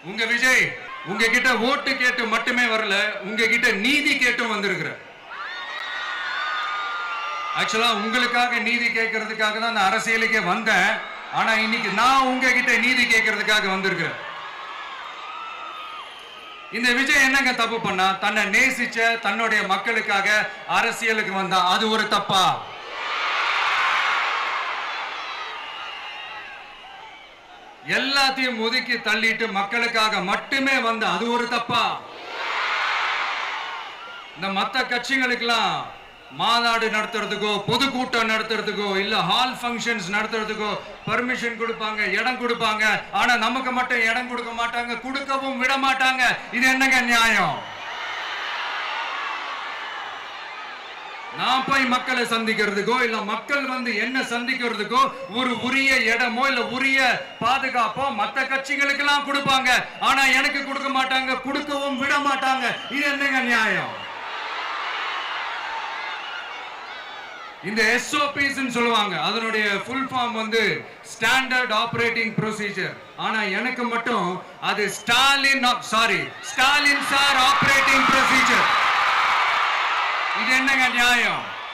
உங்க விஜய் உங்ககிட்ட ஓட்டு கேட்டு மட்டுமே வரல, உங்ககிட்ட நீதி கேட்டும் வந்திருக்கிற. ஆக்சுவலா உங்களுக்காக நீதி கேட்கறதுக்காக தான் நான் அரசியலுக்கே வந்தேன். ஆனா இன்னைக்கு நான் உங்ககிட்ட நீதி கேட்கறதுக்காக வந்திருக்கிறேன். இந்த விஜய் என்னங்க தப்பு பண்ணா? தன்னை நேசிச்ச தன்னுடைய மக்களுக்காக அரசியலுக்கு வந்தா அது ஒரு தப்பா? எல்லாத்தையும் ஒதுக்கி தள்ளிட்டு மக்களுக்காக மட்டுமே வந்த அது ஒரு தப்பா? இந்த மத்த கட்சிகளுக்கெல்லாம் மாநாடு நடத்துறதுக்கோ பொதுக்கூட்டம் நடத்துறதுக்கோ இல்ல ஹால் ஃபங்க்ஷன்ஸ் நடத்துறதுக்கோ பர்மிஷன் கொடுப்பாங்க, இடம் கொடுப்பாங்க. ஆனா நமக்கு மட்டும் இடம் கொடுக்க மாட்டாங்க, கொடுக்கவும் விட மாட்டாங்க. இது என்னங்க நியாயம்? நான் போய் மக்களை சந்திக்கிறதுக்கோ இல்ல மக்கள் வந்து என்ன சந்திக்கிறதுக்கோ ஒரு உரிய இடமோ இல்ல உரிய பாதுகாப்போ மத்த கட்சிகளுக்கு எல்லாம் கொடுப்பாங்க. ஆனா எனக்கு கொடுக்க மாட்டாங்க, கொடுக்கவும் விட மாட்டாங்க. இது என்னங்க நியாயம்? இந்த SOPs சொல்லுவாங்க, அதனுடைய ஃபுல் ஃபார்ம் வந்து ஸ்டாண்டர்ட் ஆபரேட்டிங் ப்ரொசீஜர். ஆனா எனக்கு மட்டும் அது ஸ்டாலின் சார் ஆபரேட்டிங் ப்ரொசீஜர். இது என்னங்க நியாயம்?